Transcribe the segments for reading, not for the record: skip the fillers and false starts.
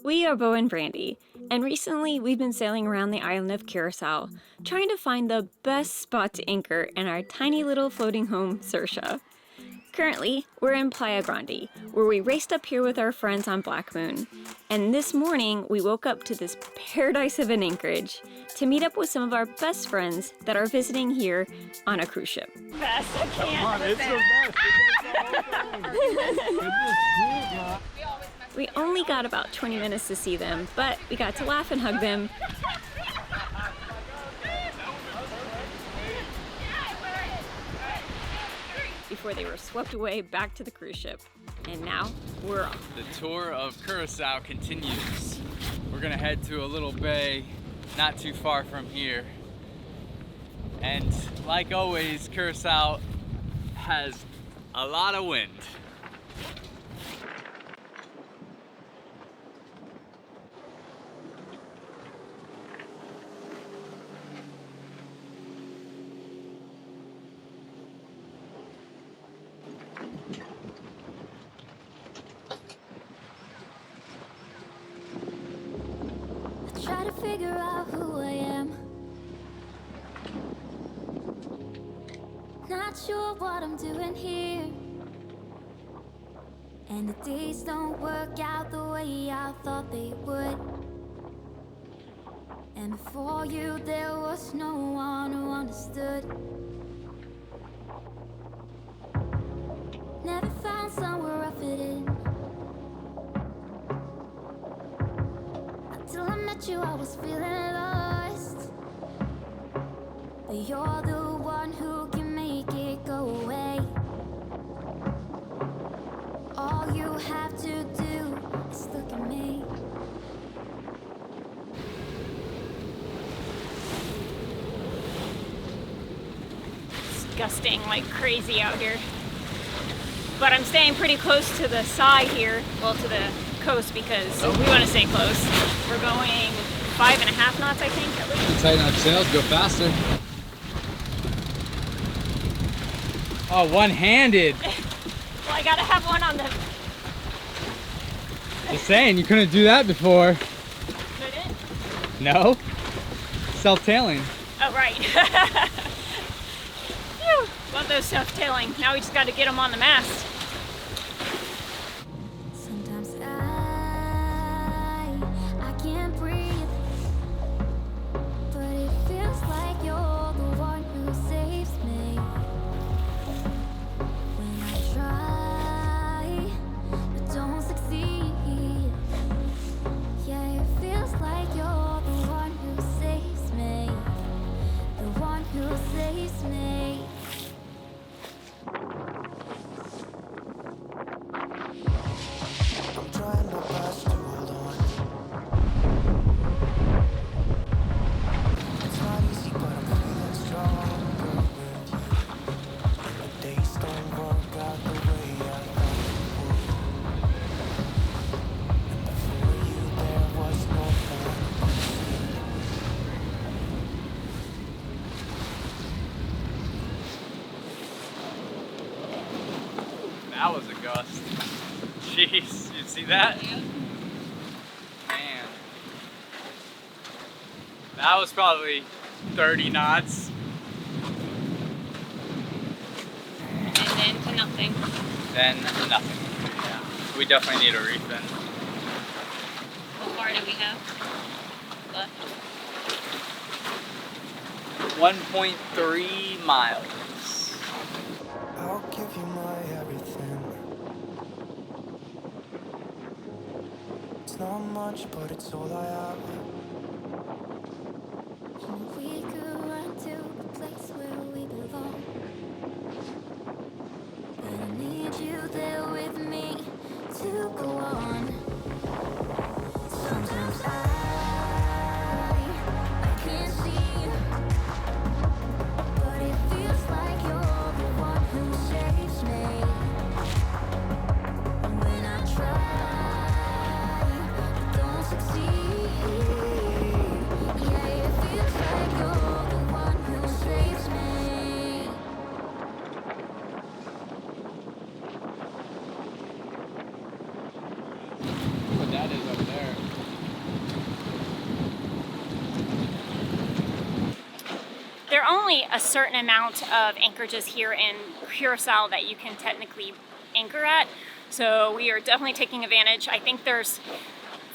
We are Beau and Brandy, and recently we've been sailing around the island of Curacao, trying to find the best spot to anchor in our tiny little floating home, Sailboat. Currently, we're in Playa Grande, where we raced up here with our friends on Black Moon. And this morning, we woke up to this paradise of an anchorage to meet up with some of our best friends that are visiting here on a cruise ship. Best, I can't. Come on, it's the best. We only got about 20 minutes to see them, but we got to laugh and hug them. Before they were swept away back to the cruise ship. And now we're off. The tour of Curacao continues. We're gonna head to a little bay not too far from here. And like always, Curacao has a lot of wind. Try to figure out who I am. Not sure what I'm doing here. And the days don't work out the way I thought they would. And before you there was no one who understood. Never found somewhere I fit in. Till I met you, I was feeling lost. But you're the one who can make it go away. All you have to do is look at me. Disgusting like crazy out here. But I'm staying pretty close to the side here, well, to the coast, because we want to stay close. We're going 5.5 knots, I think, at least. Tighten up sails, go faster. Oh, one-handed. Well, I gotta have one on the... Just saying, you couldn't do that before. Couldn't? No? Self-tailing. Oh, right. Phew, love those self-tailing. Now we just gotta get them on the mast. Sometimes I can't breathe, but it feels like you're the one who saves me. When I try, but don't succeed. Yeah, it feels like you're the one who saves me. The one who saves me. I'm trying my best to hold on. It's not easy, but I'm feeling stronger with you. And the days don't work out the way I thought they would. And before you, there was no plan. That was a gust. Jeez, you see that? Man. That was probably 30 knots. And then to nothing. Then nothing. Yeah. We definitely need a reef in. How far do we have left? 1.3 miles. I'll give you my everything. It's not much, but it's all I have. And we could run to the place where we belong. But I need you there with me to go on. Sometimes I can't see, but it feels like you're the one who saves me. When I try, but don't succeed. there are only a certain amount of anchorages here in Curacao that you can technically anchor at. So we are definitely taking advantage. I think there's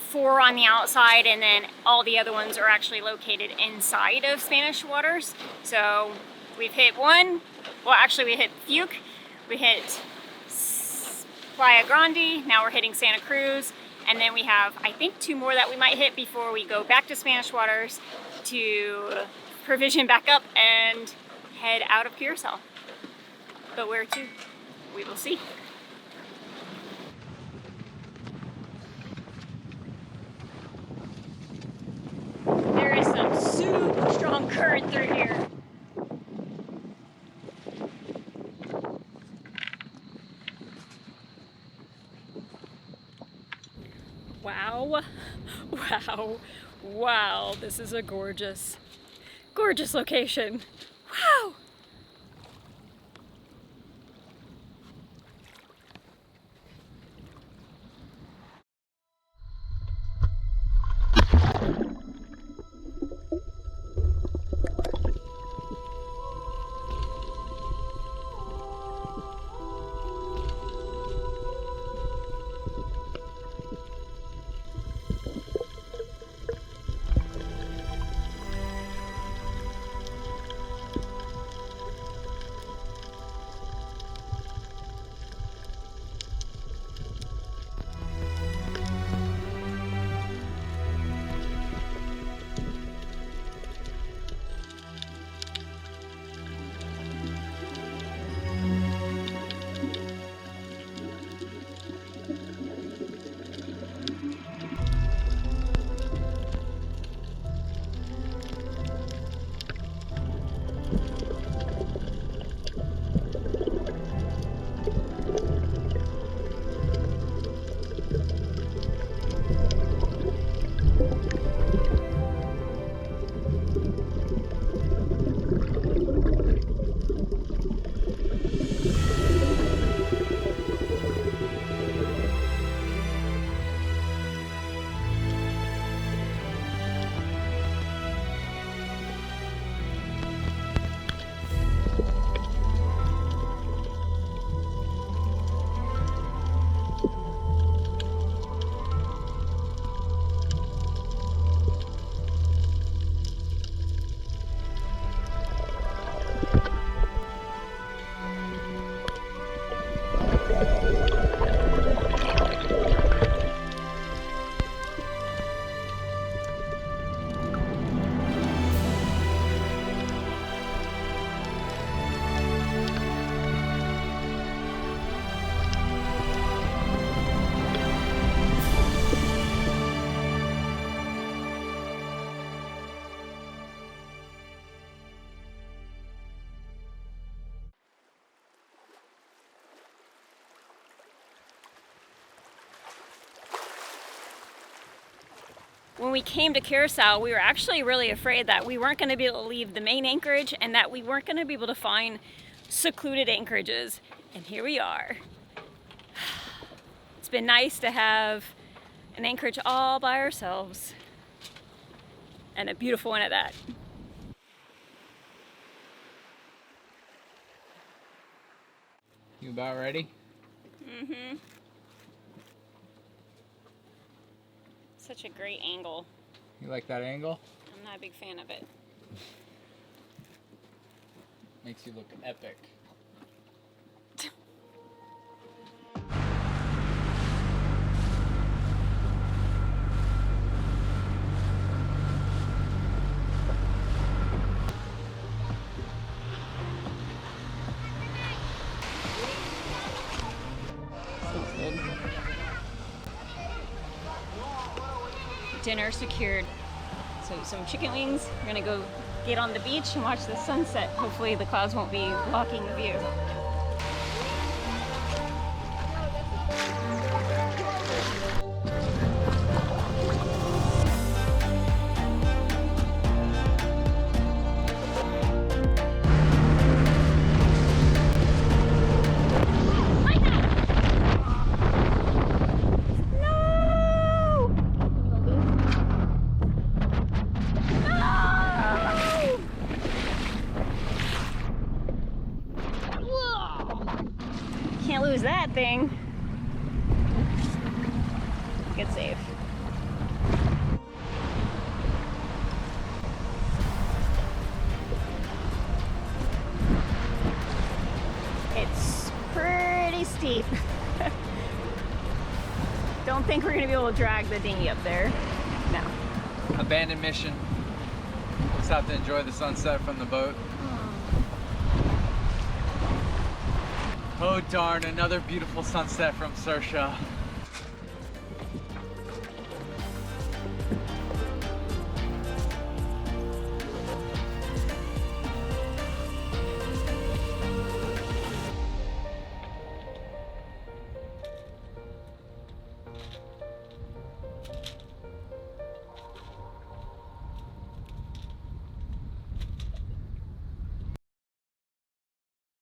4 on the outside, and then all the other ones are actually located inside of Spanish waters. So we've hit one. Well, actually we hit Fuke, we hit Playa Grande, now we're hitting Santa Cruz, and then we have, I think, 2 more that we might hit before we go back to Spanish waters to provision back up and head out of Curacao. But where to? We will see. There is some super strong current through here. Wow, wow, wow, this is a gorgeous, gorgeous location. Wow! When we came to Curacao, we were actually really afraid that we weren't going to be able to leave the main anchorage and that we weren't going to be able to find secluded anchorages. And here we are. It's been nice to have an anchorage all by ourselves, and a beautiful one at that. You about ready? Mm-hmm. Such a great angle. You like that angle? I'm not a big fan of it. Makes you look epic. Dinner secured. So some chicken wings. We're gonna go get on the beach and watch the sunset. Hopefully the clouds won't be blocking the view. thing. Get safe. It's pretty steep. Don't think we're gonna be able to drag the dinghy up there. No. Abandoned mission. Just have to enjoy the sunset from the boat. Oh darn, another beautiful sunset from Saoirse.